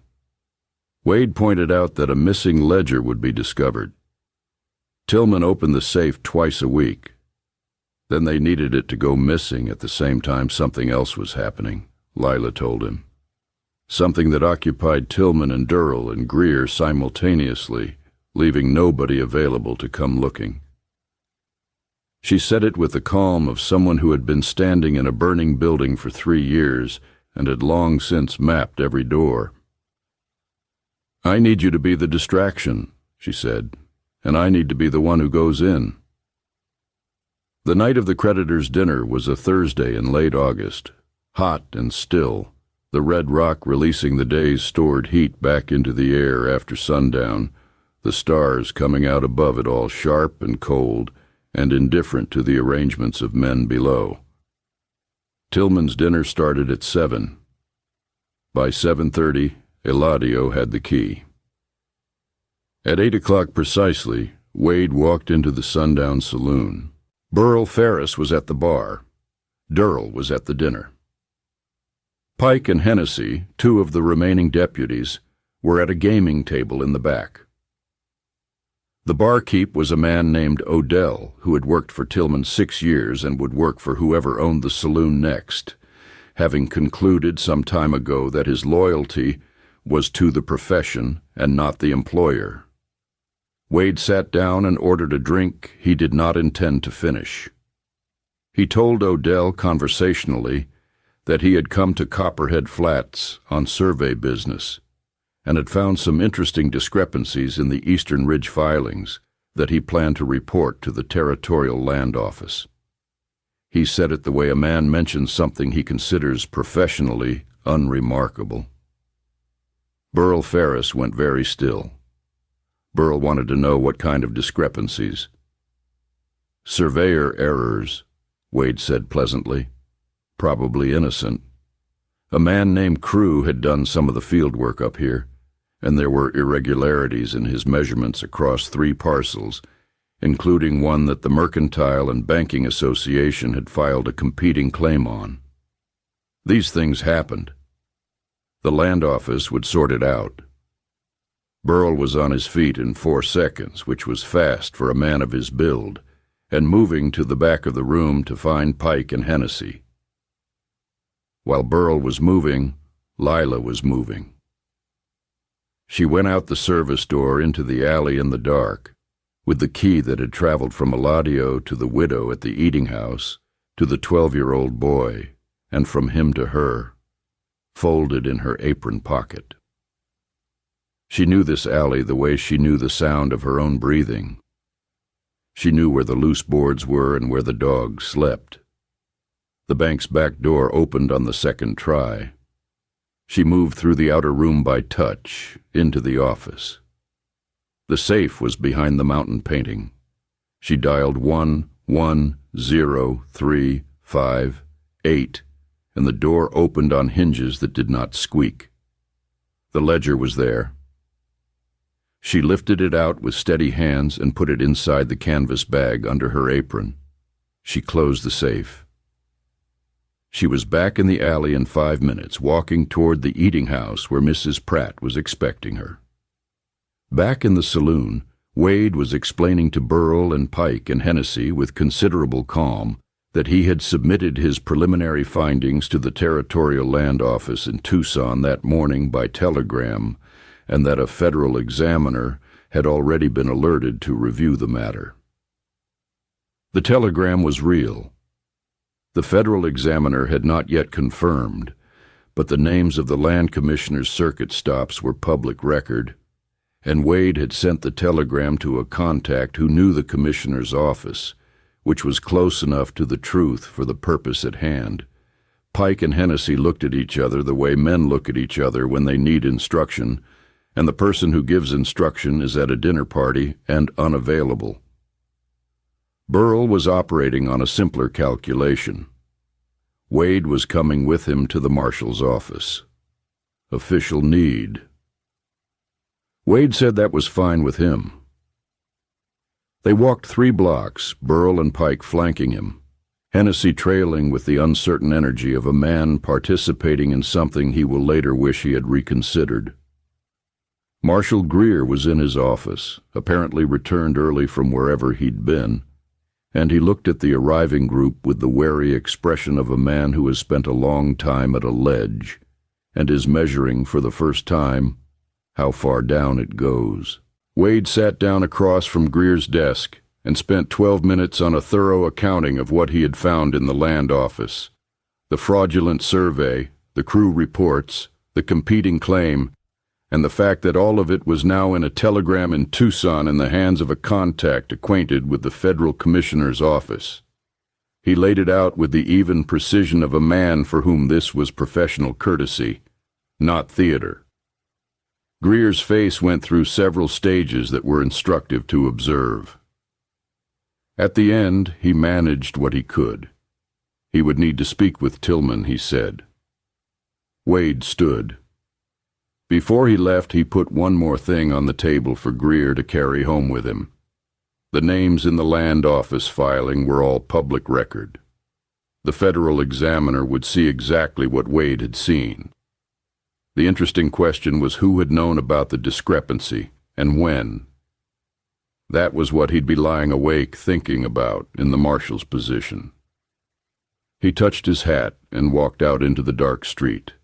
Wade pointed out that a missing ledger would be discovered. Tillman opened the safe twice a week. Then they needed it to go missing at the same time something else was happening, Lila told him. Something that occupied Tillman and Durrell and Greer simultaneously, leaving nobody available to come looking. She said it with the calm of someone who had been standing in a burning building for 3 years and had long since mapped every door. "I need you to be the distraction," she said, "and I need to be the one who goes in." The night of the creditors' dinner was a Thursday in late August, hot and still, the red rock releasing the day's stored heat back into the air after sundown, the stars coming out above it all sharp and cold and indifferent to the arrangements of men below. Tillman's dinner started at 7. By 7:30, Eladio had the key. At 8 o'clock precisely, Wade walked into the Sundown saloon. Burl Ferris was at the bar. Durrell was at the dinner. Pike and Hennessy, 2 of the remaining deputies, were at a gaming table in the back. The barkeep was a man named Odell, who had worked for Tillman 6 years and would work for whoever owned the saloon next, having concluded some time ago that his loyalty was to the profession and not the employer. Wade sat down and ordered a drink he did not intend to finish. He told Odell conversationally that he had come to Copperhead Flats on survey business, and had found some interesting discrepancies in the Eastern Ridge filings that he planned to report to the Territorial Land Office. He said it the way a man mentions something he considers professionally unremarkable. Burl Ferris went very still. Burl wanted to know what kind of discrepancies. "Surveyor errors," Wade said pleasantly. "Probably innocent. A man named Crew had done some of the field work up here, and there were irregularities in his measurements across 3 parcels, including one that the Mercantile and Banking Association had filed a competing claim on. These things happened. The land office would sort it out." Burl was on his feet in 4 seconds, which was fast for a man of his build, and moving to the back of the room to find Pike and Hennessy. While Burl was moving, Lila was moving. She went out the service door into the alley in the dark, with the key that had traveled from Eladio to the widow at the eating house, to the 12-year-old boy, and from him to her, folded in her apron pocket. She knew this alley the way she knew the sound of her own breathing. She knew where the loose boards were and where the dog slept. The bank's back door opened on the second try. She moved through the outer room by touch, into the office. The safe was behind the mountain painting. She dialed 1-1-0-3-5-8, and the door opened on hinges that did not squeak. The ledger was there. She lifted it out with steady hands and put it inside the canvas bag under her apron. She closed the safe. She was back in the alley in 5 minutes, walking toward the eating house where Mrs. Pratt was expecting her. Back in the saloon, Wade was explaining to Burl and Pike and Hennessy with considerable calm that he had submitted his preliminary findings to the Territorial Land Office in Tucson that morning by telegram, and that a federal examiner had already been alerted to review the matter. The telegram was real. The federal examiner had not yet confirmed, but the names of the land commissioner's circuit stops were public record, and Wade had sent the telegram to a contact who knew the commissioner's office, which was close enough to the truth for the purpose at hand. Pike and Hennessy looked at each other the way men look at each other when they need instruction, and the person who gives instruction is at a dinner party and unavailable. Burl was operating on a simpler calculation. Wade was coming with him to the marshal's office. Official need. Wade said that was fine with him. They walked 3 blocks, Burl and Pike flanking him, Hennessy trailing with the uncertain energy of a man participating in something he will later wish he had reconsidered. Marshal Greer was in his office, apparently returned early from wherever he'd been, and he looked at the arriving group with the wary expression of a man who has spent a long time at a ledge and is measuring for the first time how far down it goes. Wade sat down across from Greer's desk and spent 12 minutes on a thorough accounting of what he had found in the land office: the fraudulent survey, the Crew reports, the competing claim, and the fact that all of it was now in a telegram in Tucson in the hands of a contact acquainted with the federal commissioner's office. He laid it out with the even precision of a man for whom this was professional courtesy, not theater. Greer's face went through several stages that were instructive to observe. At the end, he managed what he could. He would need to speak with Tillman, he said. Wade stood. Before he left, he put one more thing on the table for Greer to carry home with him. The names in the land office filing were all public record. The federal examiner would see exactly what Wade had seen. The interesting question was who had known about the discrepancy, and when. That was what he'd be lying awake thinking about in the marshal's position. He touched his hat and walked out into the dark street.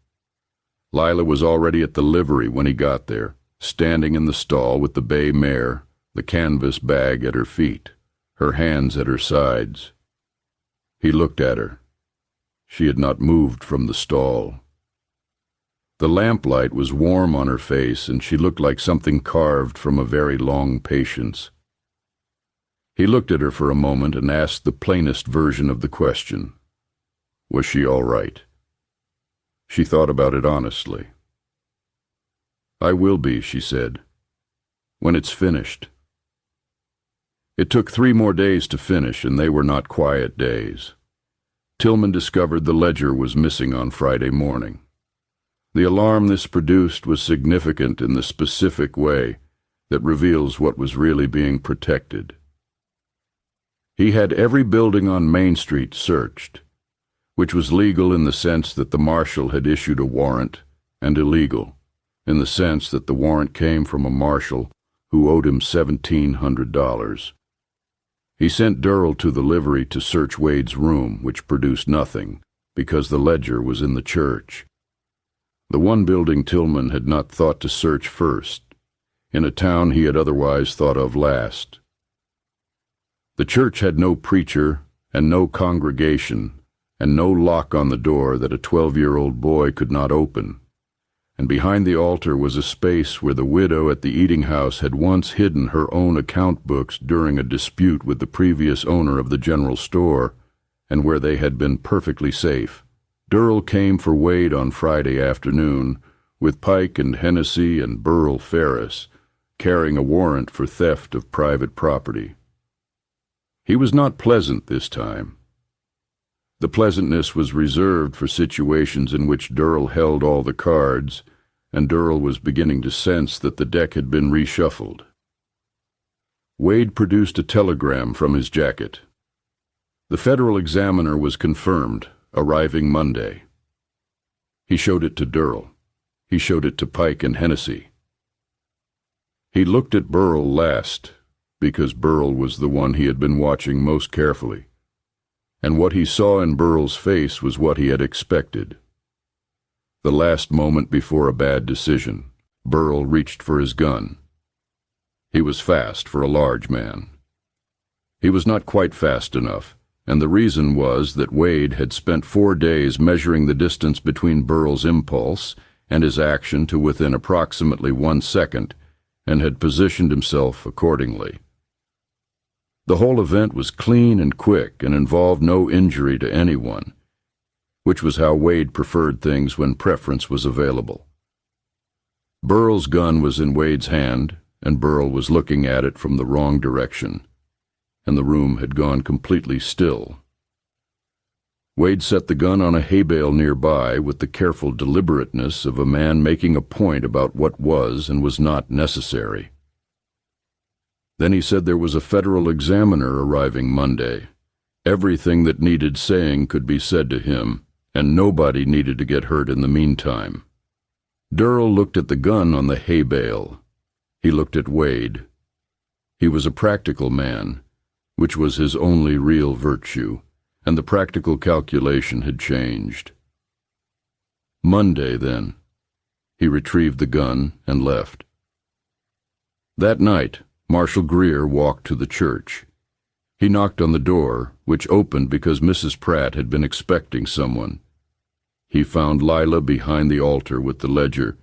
Lila was already at the livery when he got there, standing in the stall with the bay mare, the canvas bag at her feet, her hands at her sides. He looked at her. She had not moved from the stall. The lamplight was warm on her face, and she looked like something carved from a very long patience. He looked at her for a moment and asked the plainest version of the question. Was she all right? She thought about it honestly. "I will be," she said, "when it's finished." It took 3 more days to finish, and they were not quiet days. Tillman discovered the ledger was missing on Friday morning. The alarm this produced was significant in the specific way that reveals what was really being protected. He had every building on Main Street searched, which was legal in the sense that the Marshal had issued a warrant, and illegal in the sense that the warrant came from a Marshal who owed him $1,700. He sent Durrell to the livery to search Wade's room, which produced nothing, because the ledger was in the church. The one building Tillman had not thought to search first, in a town he had otherwise thought of last. The church had no preacher and no congregation, and no lock on the door that a 12-year-old boy could not open, and behind the altar was a space where the widow at the eating house had once hidden her own account books during a dispute with the previous owner of the general store, and where they had been perfectly safe. Durrell came for Wade on Friday afternoon with Pike and Hennessy and Burl Ferris, carrying a warrant for theft of private property. He was not pleasant this time. The pleasantness was reserved for situations in which Durrell held all the cards, and Durrell was beginning to sense that the deck had been reshuffled. Wade produced a telegram from his jacket. The Federal Examiner was confirmed, arriving Monday. He showed it to Durrell. He showed it to Pike and Hennessy. He looked at Burl last, because Burl was the one he had been watching most carefully, and what he saw in Burl's face was what he had expected. The last moment before a bad decision, Burl reached for his gun. He was fast for a large man. He was not quite fast enough, and the reason was that Wade had spent 4 days measuring the distance between Burl's impulse and his action to within approximately 1 second, and had positioned himself accordingly. The whole event was clean and quick and involved no injury to anyone, which was how Wade preferred things when preference was available. Burl's gun was in Wade's hand, and Burl was looking at it from the wrong direction, and the room had gone completely still. Wade set the gun on a hay bale nearby with the careful deliberateness of a man making a point about what was and was not necessary. Then he said there was a Federal Examiner arriving Monday. Everything that needed saying could be said to him, and nobody needed to get hurt in the meantime. Durrell looked at the gun on the hay bale. He looked at Wade. He was a practical man, which was his only real virtue, and the practical calculation had changed. Monday, then. He retrieved the gun and left. That night, Marshal Greer walked to the church. He knocked on the door, which opened because Mrs. Pratt had been expecting someone. He found Lila behind the altar with the ledger.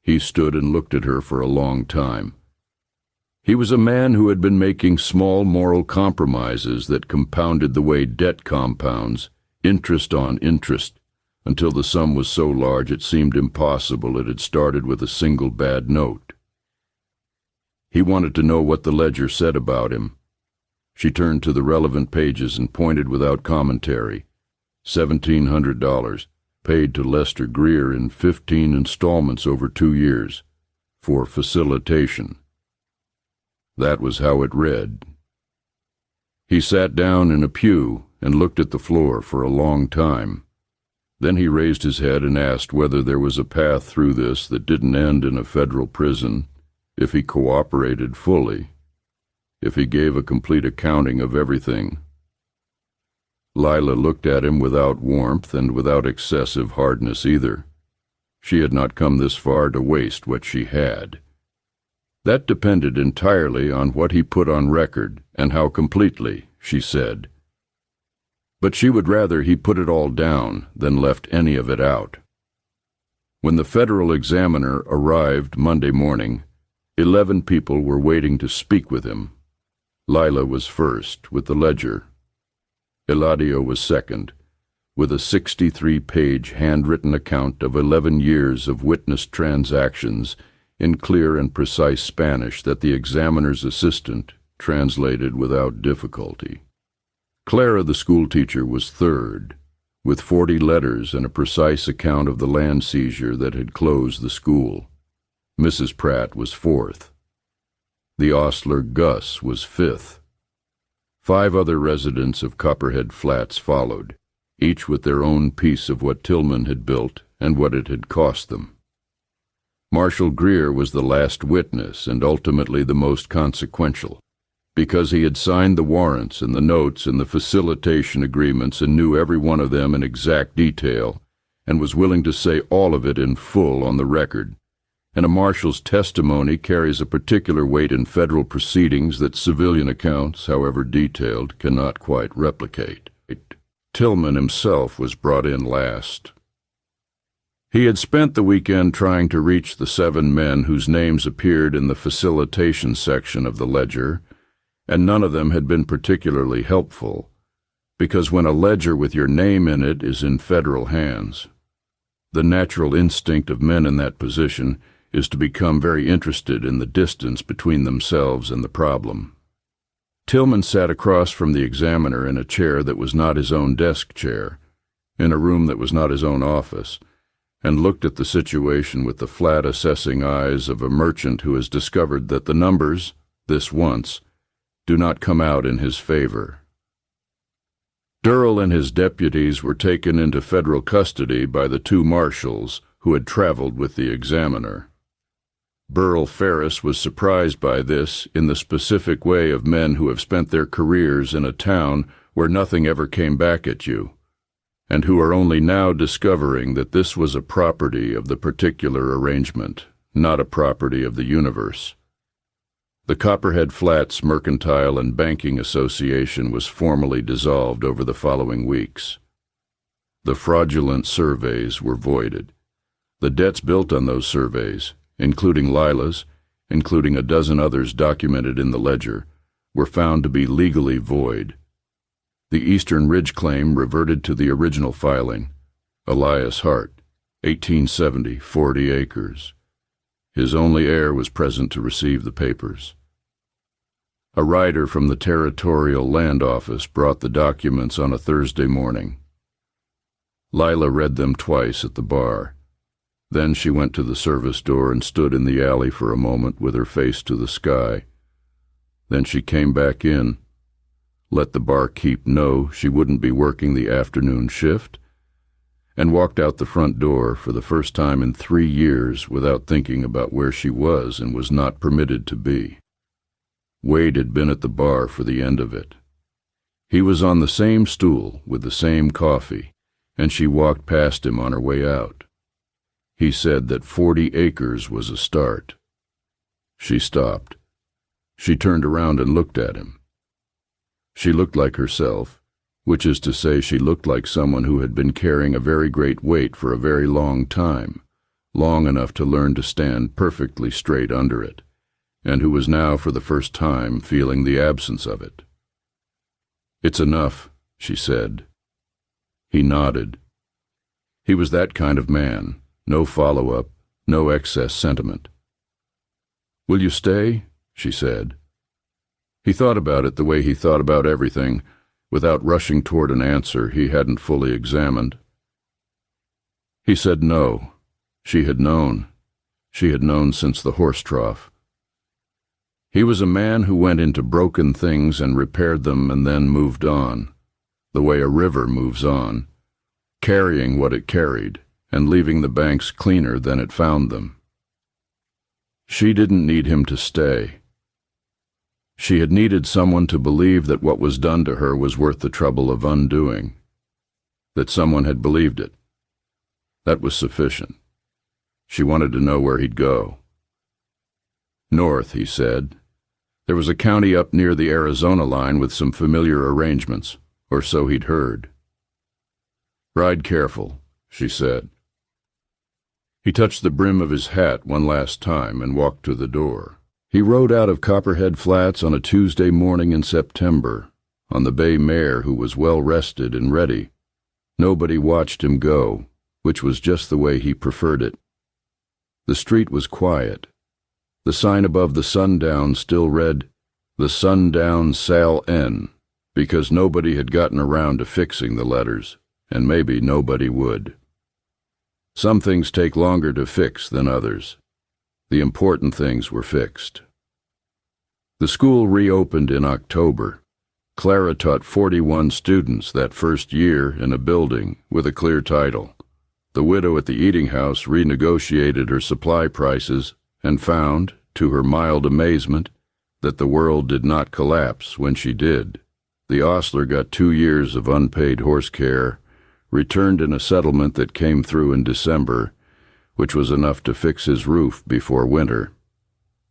He stood and looked at her for a long time. He was a man who had been making small moral compromises that compounded the way debt compounds, interest on interest, until the sum was so large it seemed impossible it had started with a single bad note. He wanted to know what the ledger said about him. She turned to the relevant pages and pointed without commentary. $1,700, paid to Lester Greer in 15 installments over 2 years, for facilitation. That was how it read. He sat down in a pew and looked at the floor for a long time. Then he raised his head and asked whether there was a path through this that didn't end in a federal prison, if he cooperated fully, if he gave a complete accounting of everything. Lila looked at him without warmth and without excessive hardness either. She had not come this far to waste what she had. That depended entirely on what he put on record and how completely, she said. But she would rather he put it all down than left any of it out. When the federal examiner arrived Monday morning, 11 people were waiting to speak with him. Lila was first, with the ledger. Eladio was second, with a 63-page handwritten account of 11 years of witnessed transactions in clear and precise Spanish that the examiner's assistant translated without difficulty. Clara, the schoolteacher, was third, with 40 letters and a precise account of the land seizure that had closed the school. Mrs. Pratt was fourth. The ostler Gus was fifth. 5 other residents of Copperhead Flats followed, each with their own piece of what Tillman had built and what it had cost them. Marshal Greer was the last witness and ultimately the most consequential, because he had signed the warrants and the notes and the facilitation agreements and knew every one of them in exact detail and was willing to say all of it in full on the record. And a marshal's testimony carries a particular weight in federal proceedings that civilian accounts, however detailed, cannot quite replicate. Tillman himself was brought in last. He had spent the weekend trying to reach the 7 men whose names appeared in the facilitation section of the ledger, and none of them had been particularly helpful, because when a ledger with your name in it is in federal hands, the natural instinct of men in that position is to become very interested in the distance between themselves and the problem. Tillman sat across from the examiner in a chair that was not his own desk chair, in a room that was not his own office, and looked at the situation with the flat assessing eyes of a merchant who has discovered that the numbers, this once, do not come out in his favor. Durrell and his deputies were taken into federal custody by the 2 marshals who had traveled with the examiner. Burl Ferris was surprised by this in the specific way of men who have spent their careers in a town where nothing ever came back at you, and who are only now discovering that this was a property of the particular arrangement, not a property of the universe. The Copperhead Flats Mercantile and Banking Association was formally dissolved over the following weeks. The fraudulent surveys were voided. The debts built on those surveys, including Lila's, including a dozen others documented in the ledger, were found to be legally void. The Eastern Ridge claim reverted to the original filing. Elias Hart, 1870, 40 acres. His only heir was present to receive the papers. A rider from the Territorial Land Office brought the documents on a Thursday morning. Lila read them twice at the bar. Then she went to the service door and stood in the alley for a moment with her face to the sky. Then she came back in, let the barkeep know she wouldn't be working the afternoon shift, and walked out the front door for the first time in 3 years without thinking about where she was and was not permitted to be. Wade had been at the bar for the end of it. He was on the same stool with the same coffee, and she walked past him on her way out. He said that 40 acres was a start. She stopped. She turned around and looked at him. She looked like herself, which is to say she looked like someone who had been carrying a very great weight for a very long time, long enough to learn to stand perfectly straight under it, and who was now for the first time feeling the absence of it. "It's enough," she said. He nodded. He was that kind of man, no follow-up, no excess sentiment. "Will you stay?" she said. He thought about it the way he thought about everything, without rushing toward an answer he hadn't fully examined. He said no. She had known. She had known since the horse trough. He was a man who went into broken things and repaired them and then moved on, the way a river moves on, carrying what it carried and leaving the banks cleaner than it found them. She didn't need him to stay. She had needed someone to believe that what was done to her was worth the trouble of undoing, that someone had believed it. That was sufficient. She wanted to know where he'd go. North, he said. There was a county up near the Arizona line with some familiar arrangements, or so he'd heard. "Ride careful," she said. He touched the brim of his hat one last time and walked to the door. He rode out of Copperhead Flats on a Tuesday morning in September, on the bay mare who was well rested and ready. Nobody watched him go, which was just the way he preferred it. The street was quiet. The sign above the Sundown still read, "The Sundown Sal N," because nobody had gotten around to fixing the letters, and maybe nobody would. Some things take longer to fix than others. The important things were fixed. The school reopened in October. Clara taught 41 students that first year in a building with a clear title. The widow at the eating house renegotiated her supply prices and found, to her mild amazement, that the world did not collapse when she did. The ostler got 2 years of unpaid horse care, returned in a settlement that came through in December, which was enough to fix his roof before winter.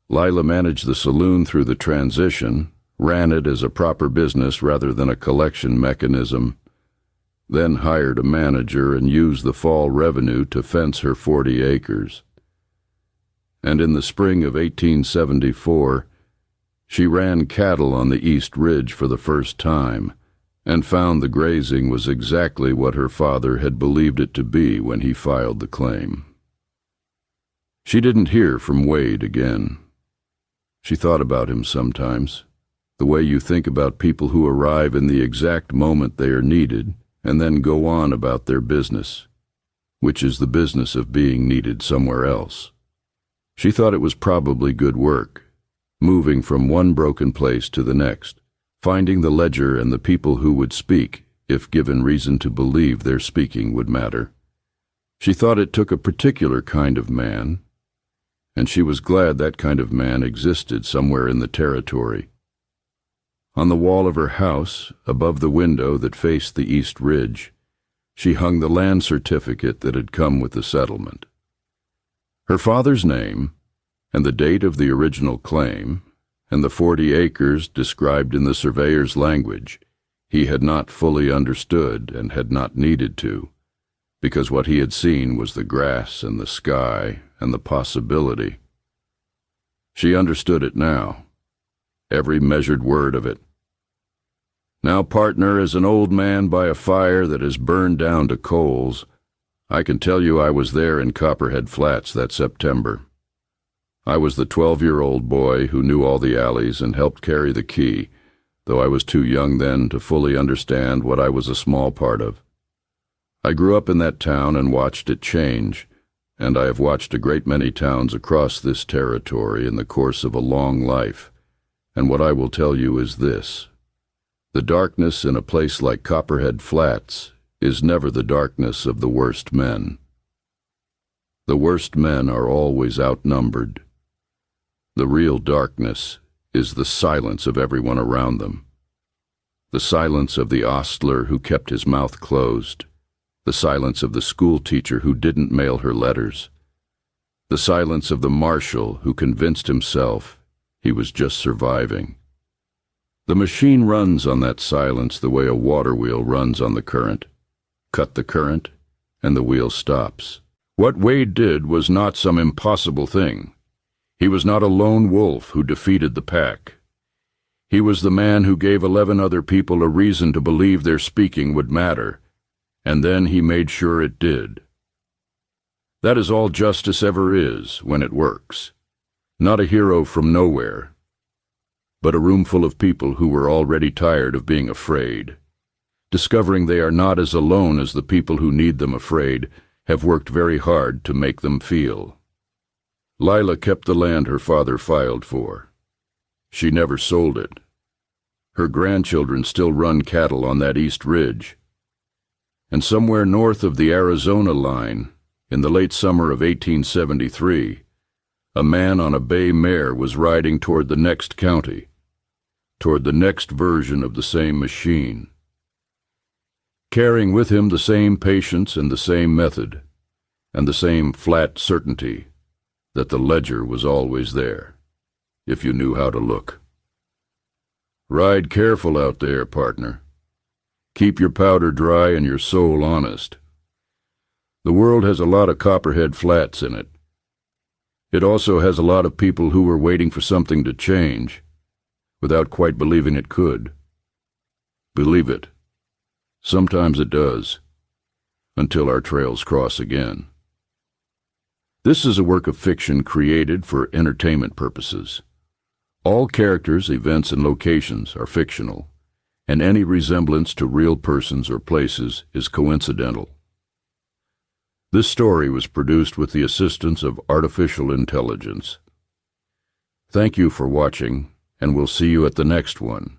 Lila managed the saloon through the transition, ran it as a proper business rather than a collection mechanism, then hired a manager and used the fall revenue to fence her 40 acres. And in the spring of 1874, she ran cattle on the East Ridge for the first time, and found the grazing was exactly what her father had believed it to be when he filed the claim. She didn't hear from Wade again. She thought about him sometimes, the way you think about people who arrive in the exact moment they are needed and then go on about their business, which is the business of being needed somewhere else. She thought it was probably good work, moving from one broken place to the next, finding the ledger and the people who would speak, if given reason to believe their speaking would matter. She thought it took a particular kind of man, and she was glad that kind of man existed somewhere in the territory. On the wall of her house, above the window that faced the East Ridge, she hung the land certificate that had come with the settlement. Her father's name, and the date of the original claim, and the 40 acres described in the surveyor's language, he had not fully understood and had not needed to, because what he had seen was the grass and the sky and the possibility. She understood it now, every measured word of it. Now, partner, as an old man by a fire that has burned down to coals, I can tell you I was there in Copperhead Flats that September. I was the 12-year-old boy who knew all the alleys and helped carry the key, though I was too young then to fully understand what I was a small part of. I grew up in that town and watched it change, and I have watched a great many towns across this territory in the course of a long life, and what I will tell you is this. The darkness in a place like Copperhead Flats is never the darkness of the worst men. The worst men are always outnumbered. The real darkness is the silence of everyone around them. The silence of the ostler who kept his mouth closed. The silence of the school teacher who didn't mail her letters. The silence of the marshal who convinced himself he was just surviving. The machine runs on that silence the way a water wheel runs on the current. Cut the current, and the wheel stops. What Wade did was not some impossible thing. He was not a lone wolf who defeated the pack. He was the man who gave 11 other people a reason to believe their speaking would matter, and then he made sure it did. That is all justice ever is when it works. Not a hero from nowhere, but a room full of people who were already tired of being afraid, discovering they are not as alone as the people who need them afraid have worked very hard to make them feel. Lila kept the land her father filed for. She never sold it. Her grandchildren still run cattle on that East Ridge. And somewhere north of the Arizona line, in the late summer of 1873, a man on a bay mare was riding toward the next county, toward the next version of the same machine, carrying with him the same patience and the same method, and the same flat certainty that the ledger was always there, if you knew how to look. Ride careful out there, partner. Keep your powder dry and your soul honest. The world has a lot of Copperhead Flats in it. It also has a lot of people who were waiting for something to change, without quite believing it could. Believe it. Sometimes it does, until our trails cross again. This is a work of fiction created for entertainment purposes. All characters, events, and locations are fictional, and any resemblance to real persons or places is coincidental. This story was produced with the assistance of artificial intelligence. Thank you for watching, and we'll see you at the next one.